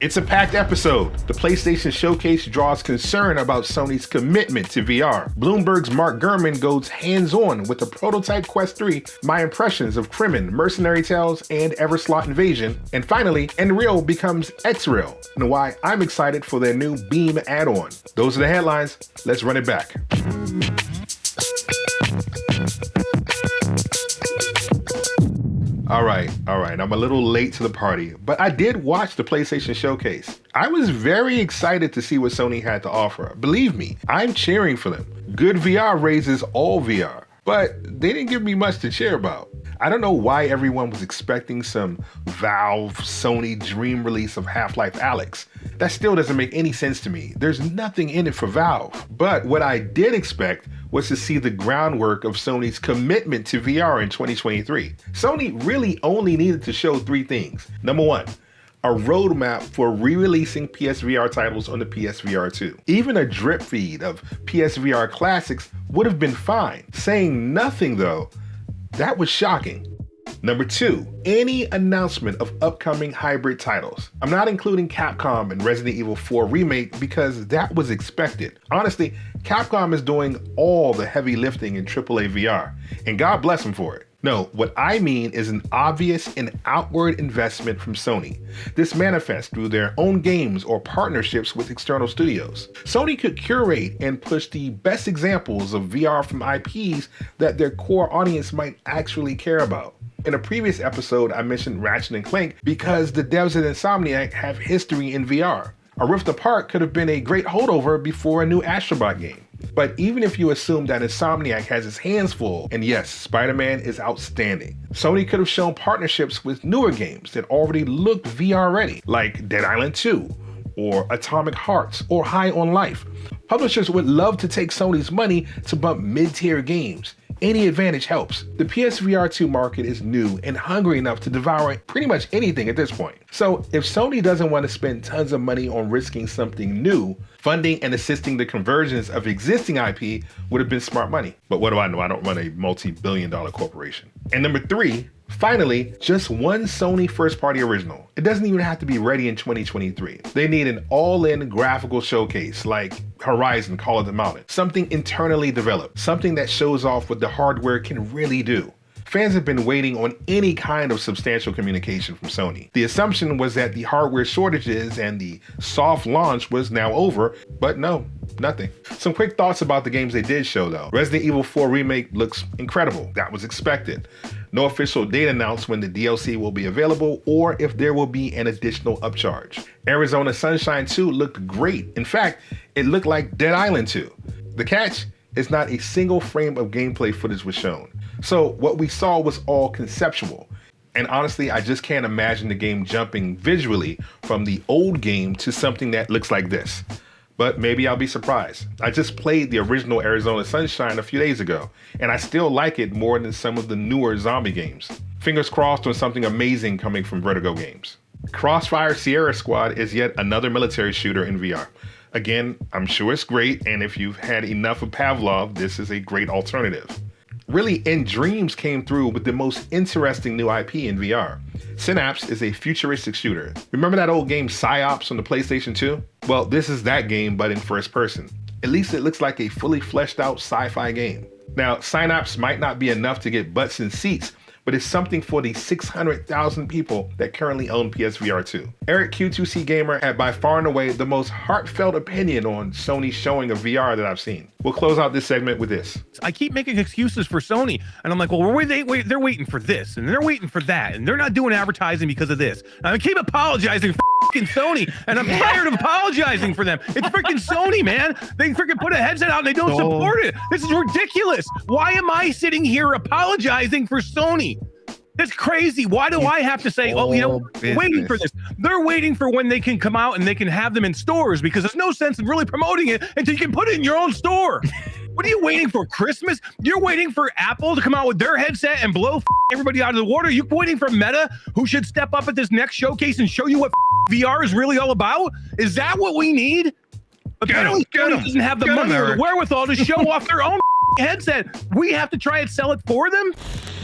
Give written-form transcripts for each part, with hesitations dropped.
It's a packed episode. The PlayStation Showcase draws concern about Sony's commitment to VR. Bloomberg's Mark Gurman goes hands-on with the prototype Quest 3, my impressions of Crimen, Mercenary Tales, and Everslaught Invasion. And finally, Unreal becomes X-Real, and why I'm excited for their new Beam add-on. Those are the headlines. Let's run it back. All right. I'm a little late to the party, but I did watch the PlayStation Showcase. I was very excited to see what Sony had to offer. Believe me, I'm cheering for them. Good VR raises all VR, but they didn't give me much to cheer about. I don't know why everyone was expecting some Valve Sony dream release of Half-Life Alyx. That still doesn't make any sense to me. There's nothing in it for Valve. But what I did expect was to see the groundwork of Sony's commitment to VR in 2023. Sony really only needed to show three things. Number one, a roadmap for re-releasing PSVR titles on the PSVR 2. Even a drip feed of PSVR classics would have been fine. Saying nothing though, that was shocking. Number two, any announcement of upcoming hybrid titles. I'm not including Capcom and Resident Evil 4 Remake because that was expected. Honestly, Capcom is doing all the heavy lifting in AAA VR, and God bless them for it. No, what I mean is an obvious and outward investment from Sony. This manifests through their own games or partnerships with external studios. Sony could curate and push the best examples of VR from IPs that their core audience might actually care about. In a previous episode, I mentioned Ratchet & Clank because the devs at Insomniac have history in VR. A Rift Apart could have been a great holdover before a new Astrobot game. But even if you assume that Insomniac has its hands full, and yes, Spider-Man is outstanding, Sony could have shown partnerships with newer games that already looked VR ready, like Dead Island 2, or Atomic Hearts, or High on Life. Publishers would love to take Sony's money to bump mid-tier games. Any advantage helps. The PSVR 2 market is new and hungry enough to devour pretty much anything at this point. So if Sony doesn't want to spend tons of money on risking something new, funding and assisting the conversions of existing IP would have been smart money. But what do I know? I don't run a multi-billion-dollar corporation. And number three, finally, just one Sony first-party original. It doesn't even have to be ready in 2023. They need an all-in graphical showcase like Horizon Call of the Mountain. Something internally developed. Something that shows off what the hardware can really do. Fans have been waiting on any kind of substantial communication from Sony. The assumption was that the hardware shortages and the soft launch was now over, but no, nothing. Some quick thoughts about the games they did show though. Resident Evil 4 Remake looks incredible. That was expected. No official date announced when the DLC will be available or if there will be an additional upcharge. Arizona Sunshine 2 looked great. In fact, it looked like Dead Island 2. The catch is not a single frame of gameplay footage was shown. So what we saw was all conceptual. And honestly, I just can't imagine the game jumping visually from the old game to something that looks like this. But maybe I'll be surprised. I just played the original Arizona Sunshine a few days ago, and I still like it more than some of the newer zombie games. Fingers crossed on something amazing coming from Vertigo Games. Crossfire Sierra Squad is yet another military shooter in VR. Again, I'm sure it's great, and if you've had enough of Pavlov, this is a great alternative. Really, In Dreams came through with the most interesting new IP in VR. Synapse is a futuristic shooter. Remember that old game Psyops on the PlayStation 2? Well, this is that game, but in first person. At least it looks like a fully fleshed out sci-fi game. Now, Synapse might not be enough to get butts in seats, but it's something for the 600,000 people that currently own PSVR 2. Eric Q2C Gamer had by far and away the most heartfelt opinion on Sony's showing of VR that I've seen. We'll close out this segment with this. I keep making excuses for Sony, and I'm like, well, they're waiting for this, and they're waiting for that, and they're not doing advertising because of this. And I keep apologizing for freaking Sony, and I'm tired of apologizing for them. It's freaking Sony, man. They freaking put a headset out and they don't support it. This is ridiculous. Why am I sitting here apologizing for Sony? That's crazy. Why do I have to say, oh, you know, waiting for this? They're waiting for when they can come out and they can have them in stores because there's no sense in really promoting it until you can put it in your own store. What are you waiting for? Christmas? You're waiting for Apple to come out with their headset and blow everybody out of the water? You're waiting for Meta, who should step up at this next showcase and show you what VR is really all about? Is that what we need? Apparently, Sony doesn't have the money or the wherewithal to show off their own headset. We have to try and sell it for them?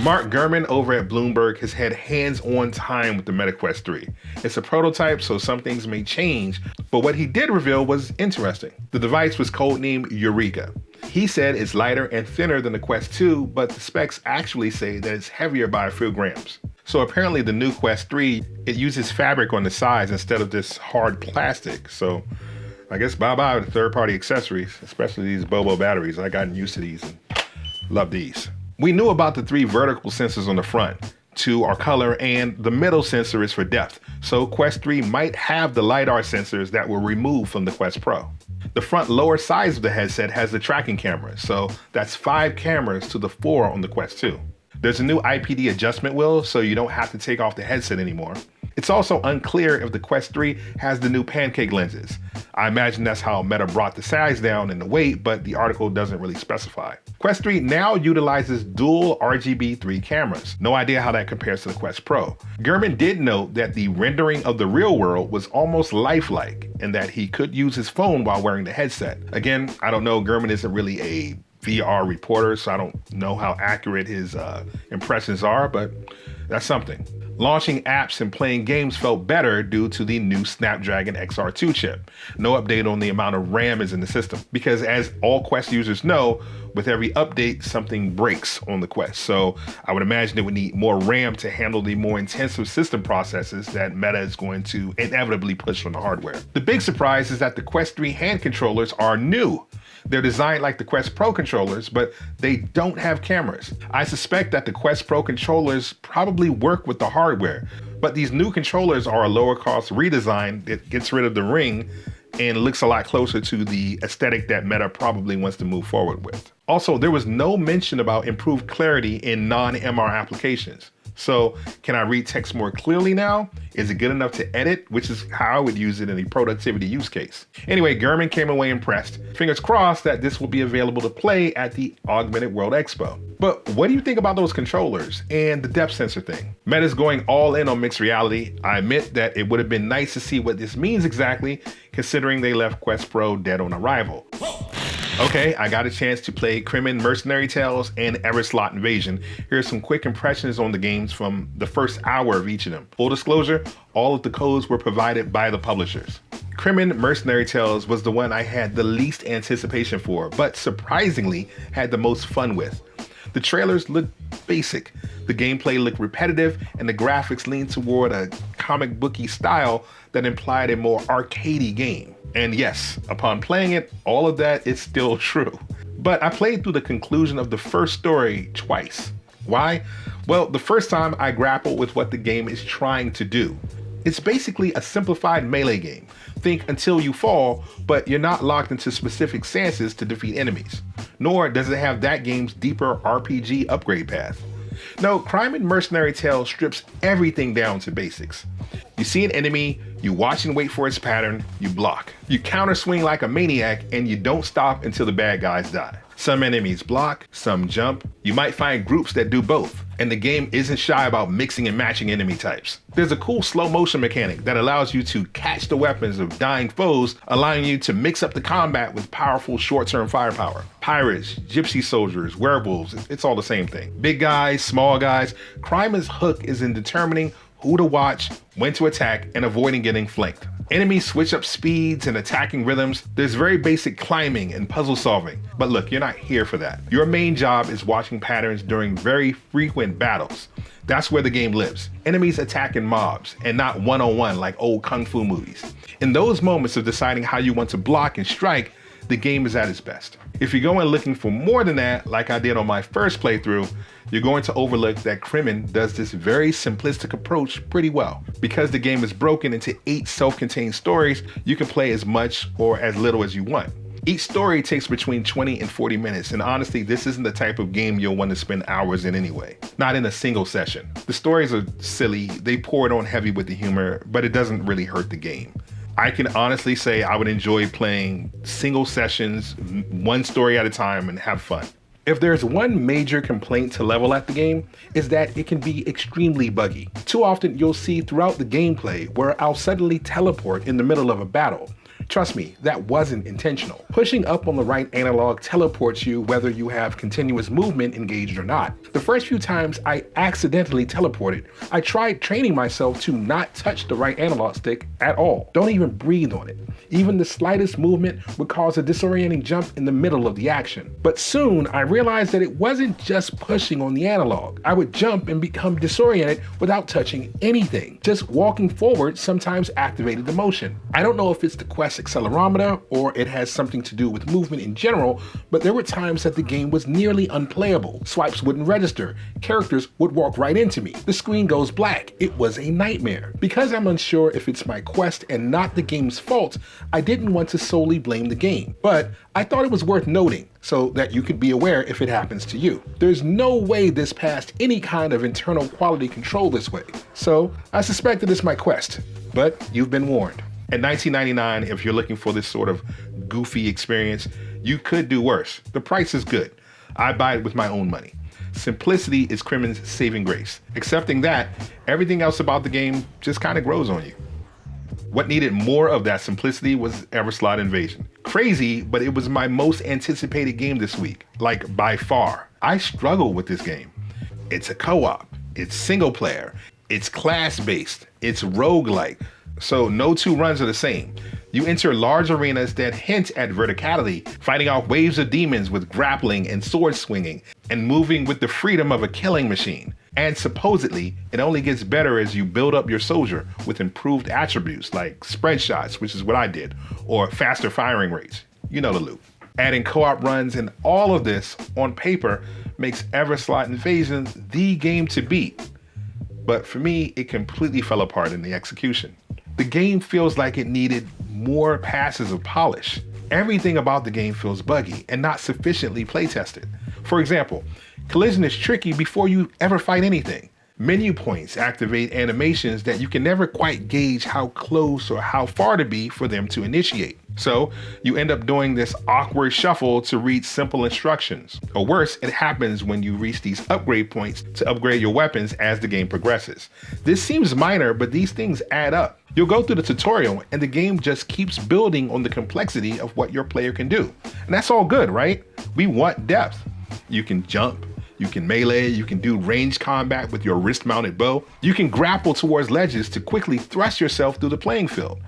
Mark Gurman over at Bloomberg has had hands-on time with the Meta Quest 3. It's a prototype, so some things may change, but what he did reveal was interesting. The device was codenamed Eureka. He said it's lighter and thinner than the Quest 2, but the specs actually say that it's heavier by a few grams. So apparently the new Quest 3, it uses fabric on the sides instead of this hard plastic. So I guess bye-bye to third-party accessories, especially these Bobo batteries. I've gotten used to these and love these. We knew about the 3 vertical sensors on the front. 2 are color, and the middle sensor is for depth. So Quest 3 might have the LiDAR sensors that were removed from the Quest Pro. The front lower size of the headset has the tracking camera, so that's 5 cameras to the 4 on the Quest 2. There's a new IPD adjustment wheel, so you don't have to take off the headset anymore. It's also unclear if the Quest 3 has the new pancake lenses. I imagine that's how Meta brought the size down and the weight, but the article doesn't really specify. Quest 3 now utilizes dual RGB 3 cameras. No idea how that compares to the Quest Pro. Gurman did note that the rendering of the real world was almost lifelike and that he could use his phone while wearing the headset. Again, I don't know, Gurman isn't really a VR reporter, so I don't know how accurate his impressions are, but that's something. Launching apps and playing games felt better due to the new Snapdragon XR2 chip. No update on the amount of RAM is in the system, because as all Quest users know, with every update, something breaks on the Quest. So I would imagine it would need more RAM to handle the more intensive system processes that Meta is going to inevitably push on the hardware. The big surprise is that the Quest 3 hand controllers are new. They're designed like the Quest Pro controllers, but they don't have cameras. I suspect that the Quest Pro controllers probably work with the hardware, but these new controllers are a lower cost redesign that gets rid of the ring and looks a lot closer to the aesthetic that Meta probably wants to move forward with. Also, there was no mention about improved clarity in non-MR applications. So can I read text more clearly now? Is it good enough to edit? Which is how I would use it in a productivity use case. Anyway, Gurman came away impressed. Fingers crossed that this will be available to play at the Augmented World Expo. But what do you think about those controllers and the depth sensor thing? Meta's going all in on mixed reality. I admit that it would have been nice to see what this means exactly, considering they left Quest Pro dead on arrival. Okay, I got a chance to play Crimen, Mercenary Tales, and Everslaught Invasion. Here's some quick impressions on the games from the first hour of each of them. Full disclosure, all of the codes were provided by the publishers. Crimen, Mercenary Tales was the one I had the least anticipation for, but surprisingly had the most fun with. The trailers looked basic, the gameplay looked repetitive, and the graphics leaned toward a comic booky style that implied a more arcadey game. And yes, upon playing it, all of that is still true. But I played through the conclusion of the first story twice. Why? Well, the first time I grappled with what the game is trying to do. It's basically a simplified melee game. Think Until You Fall, but you're not locked into specific stances to defeat enemies. Nor does it have that game's deeper RPG upgrade path. No, Crimen Mercenary Tales strips everything down to basics. You see an enemy, you watch and wait for its pattern, you block. You counter swing like a maniac, and you don't stop until the bad guys die. Some enemies block, some jump. You might find groups that do both, and the game isn't shy about mixing and matching enemy types. There's a cool slow motion mechanic that allows you to catch the weapons of dying foes, allowing you to mix up the combat with powerful short-term firepower. Pirates, gypsy soldiers, werewolves, it's all the same thing. Big guys, small guys. Crimen's hook is in determining who to watch, when to attack, and avoiding getting flanked. Enemies switch up speeds and attacking rhythms. There's very basic climbing and puzzle solving. But look, you're not here for that. Your main job is watching patterns during very frequent battles. That's where the game lives. Enemies attack in mobs and not one-on-one like old kung fu movies. In those moments of deciding how you want to block and strike, the game is at its best. If you're going looking for more than that, like I did on my first playthrough, you're going to overlook that Crimen does this very simplistic approach pretty well. Because the game is broken into 8 self-contained stories, you can play as much or as little as you want. Each story takes between 20 and 40 minutes, and honestly, this isn't the type of game you'll want to spend hours in anyway. Not in a single session. The stories are silly, they pour it on heavy with the humor, but it doesn't really hurt the game. I can honestly say I would enjoy playing single sessions, one story at a time, and have fun. If there's one major complaint to level at the game, is that it can be extremely buggy. Too often you'll see throughout the gameplay where I'll suddenly teleport in the middle of a battle. Trust me, that wasn't intentional. Pushing up on the right analog teleports you whether you have continuous movement engaged or not. The first few times I accidentally teleported, I tried training myself to not touch the right analog stick at all. Don't even breathe on it. Even the slightest movement would cause a disorienting jump in the middle of the action. But soon I realized that it wasn't just pushing on the analog. I would jump and become disoriented without touching anything. Just walking forward sometimes activated the motion. I don't know if it's the Quest accelerometer or it has something to do with movement in general, but there were times that the game was nearly unplayable. Swipes wouldn't register. Characters would walk right into me. The screen goes black. It was a nightmare. Because I'm unsure if it's my Quest and not the game's fault, I didn't want to solely blame the game, but I thought it was worth noting so that you could be aware if it happens to you. There's no way this passed any kind of internal quality control this way, so I suspect that it's my Quest, but you've been warned. At $19.99, if you're looking for this sort of goofy experience, you could do worse. The price is good. I buy it with my own money. Simplicity is Crimen's saving grace. Accepting that, everything else about the game just kind of grows on you. What needed more of that simplicity was Everslaught Invasion. Crazy, but it was my most anticipated game this week, like by far. I struggle with this game. It's a co-op, it's single player, it's class-based, it's roguelike, so no two runs are the same. You enter large arenas that hint at verticality, fighting off waves of demons with grappling and sword swinging, and moving with the freedom of a killing machine. And supposedly, it only gets better as you build up your soldier with improved attributes like spread shots, which is what I did, or faster firing rates. You know the loop. Adding co-op runs and all of this on paper makes Everslaught Invasion the game to beat. But for me, it completely fell apart in the execution. The game feels like it needed more passes of polish. Everything about the game feels buggy and not sufficiently play-tested. For example, collision is tricky before you ever fight anything. Menu points activate animations that you can never quite gauge how close or how far to be for them to initiate. So you end up doing this awkward shuffle to read simple instructions. Or worse, it happens when you reach these upgrade points to upgrade your weapons as the game progresses. This seems minor, but these things add up. You'll go through the tutorial and the game just keeps building on the complexity of what your player can do. And that's all good, right? We want depth. You can jump, you can melee, you can do ranged combat with your wrist-mounted bow. You can grapple towards ledges to quickly thrust yourself through the playing field.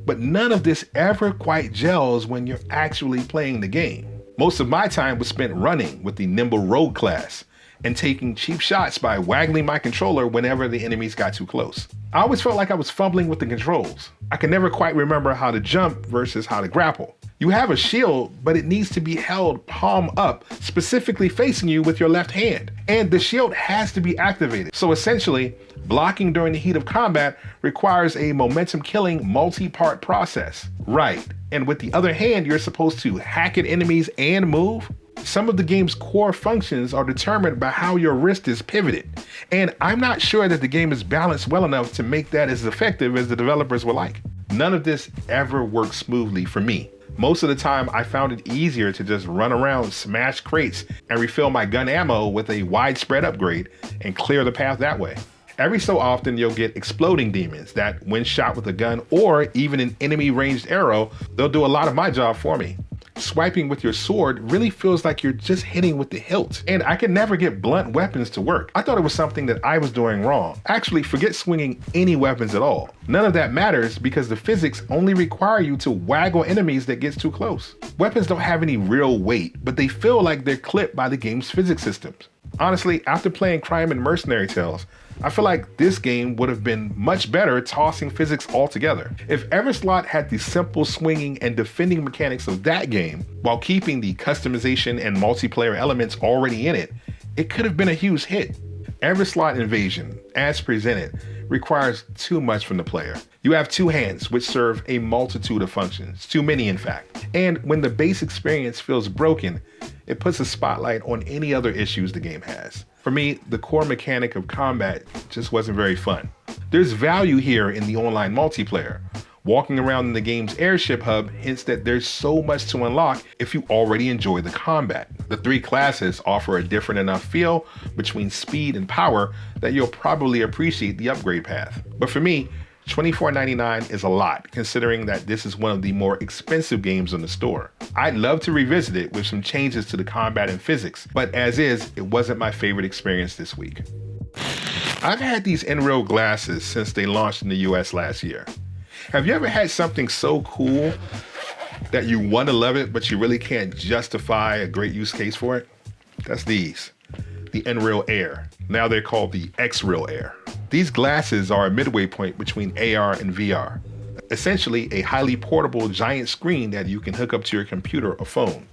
But none of this ever quite gels when you're actually playing the game. Most of my time was spent running with the nimble rogue class and taking cheap shots by waggling my controller whenever the enemies got too close. I always felt like I was fumbling with the controls. I could never quite remember how to jump versus how to grapple. You have a shield, but it needs to be held palm up, specifically facing you with your left hand. And the shield has to be activated. So essentially, blocking during the heat of combat requires a momentum-killing multi-part process. Right, and with the other hand, you're supposed to hack at enemies and move? Some of the game's core functions are determined by how your wrist is pivoted, and I'm not sure that the game is balanced well enough to make that as effective as the developers would like. None of this ever works smoothly for me. Most of the time, I found it easier to just run around, smash crates, and refill my gun ammo with a widespread upgrade and clear the path that way. Every so often, you'll get exploding demons that, when shot with a gun or even an enemy ranged arrow, they'll do a lot of my job for me. Swiping with your sword really feels like you're just hitting with the hilt, and I could never get blunt weapons to work. I thought it was something that I was doing wrong. Actually, forget swinging any weapons at all. None of that matters because the physics only require you to waggle enemies that gets too close. Weapons don't have any real weight, but they feel like they're clipped by the game's physics systems. Honestly, after playing Crimen and Mercenary Tales, I feel like this game would have been much better tossing physics altogether. If Everslaught had the simple swinging and defending mechanics of that game, while keeping the customization and multiplayer elements already in it, it could have been a huge hit. Everslaught Invasion, as presented, requires too much from the player. You have two hands, which serve a multitude of functions, too many in fact. And when the base experience feels broken, it puts a spotlight on any other issues the game has. For me, the core mechanic of combat just wasn't very fun. There's value here in the online multiplayer. Walking around in the game's airship hub hints that there's so much to unlock if you already enjoy the combat. The three classes offer a different enough feel between speed and power that you'll probably appreciate the upgrade path. But for me, $24.99 is a lot, considering that this is one of the more expensive games on the store. I'd love to revisit it with some changes to the combat and physics, but as is, it wasn't my favorite experience this week. I've had these Nreal glasses since they launched in the US last year. Have you ever had something so cool that you want to love it, but you really can't justify a great use case for it? That's these, the Nreal Air. Now they're called the Xreal Air. These glasses are a midway point between AR and VR. Essentially a highly portable giant screen that you can hook up to your computer or phone.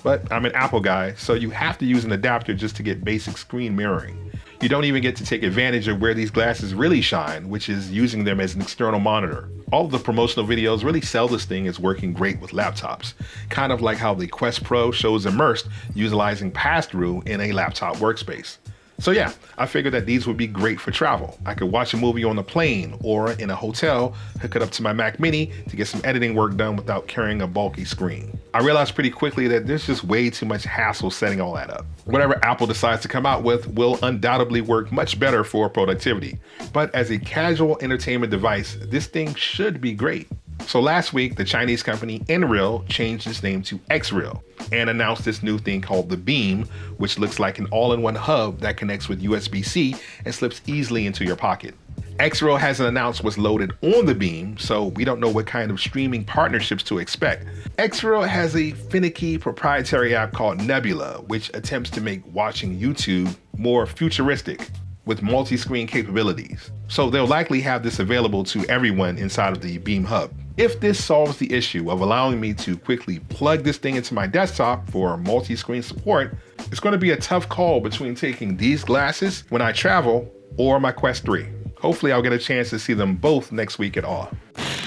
But I'm an Apple guy, so you have to use an adapter just to get basic screen mirroring. You don't even get to take advantage of where these glasses really shine, which is using them as an external monitor. All of the promotional videos really sell this thing as working great with laptops, kind of like how the Quest Pro shows immersed utilizing pass-through in a laptop workspace. So yeah, I figured that these would be great for travel. I could watch a movie on the plane or in a hotel, hook it up to my Mac Mini to get some editing work done without carrying a bulky screen. I realized pretty quickly that there's just way too much hassle setting all that up. Whatever Apple decides to come out with will undoubtedly work much better for productivity. But as a casual entertainment device, this thing should be great. So last week, the Chinese company Nreal changed its name to Xreal and announced this new thing called the Beam, which looks like an all-in-one hub that connects with USB-C and slips easily into your pocket. Xreal hasn't announced what's loaded on the Beam, so we don't know what kind of streaming partnerships to expect. Xreal has a finicky proprietary app called Nebula, which attempts to make watching YouTube more futuristic with multi-screen capabilities. So they'll likely have this available to everyone inside of the Beam Hub. If this solves the issue of allowing me to quickly plug this thing into my desktop for multi-screen support, it's going to be a tough call between taking these glasses when I travel or my Quest 3. Hopefully I'll get a chance to see them both next week at Awe.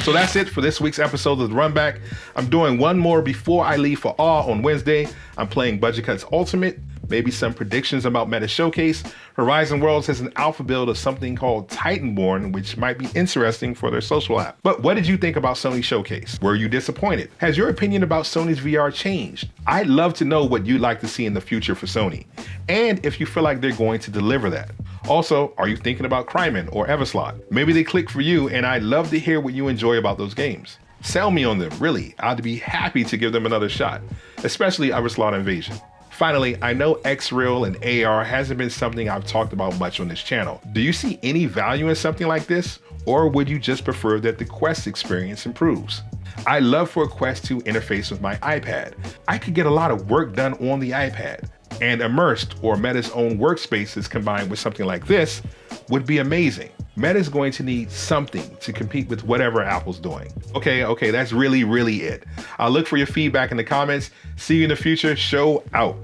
So that's it for this week's episode of The Runback. I'm doing one more before I leave for Awe on Wednesday. I'm playing Budget Cuts Ultimate, maybe some predictions about Meta Showcase. Horizon Worlds has an alpha build of something called Titanborn, which might be interesting for their social app. But what did you think about Sony Showcase? Were you disappointed? Has your opinion about Sony's VR changed? I'd love to know what you'd like to see in the future for Sony, and if you feel like they're going to deliver that. Also, are you thinking about Crimen or Everslaught? Maybe they click for you, and I'd love to hear what you enjoy about those games. Sell me on them, really. I'd be happy to give them another shot, especially Everslaught Invasion. Finally, I know Xreal and AR hasn't been something I've talked about much on this channel. Do you see any value in something like this? Or would you just prefer that the Quest experience improves? I'd love for a Quest to interface with my iPad. I could get a lot of work done on the iPad. And Immersed or Meta's own workspaces combined with something like this would be amazing. Meta's going to need something to compete with whatever Apple's doing. Okay, that's really it. I'll look for your feedback in the comments. See you in the future. Show out.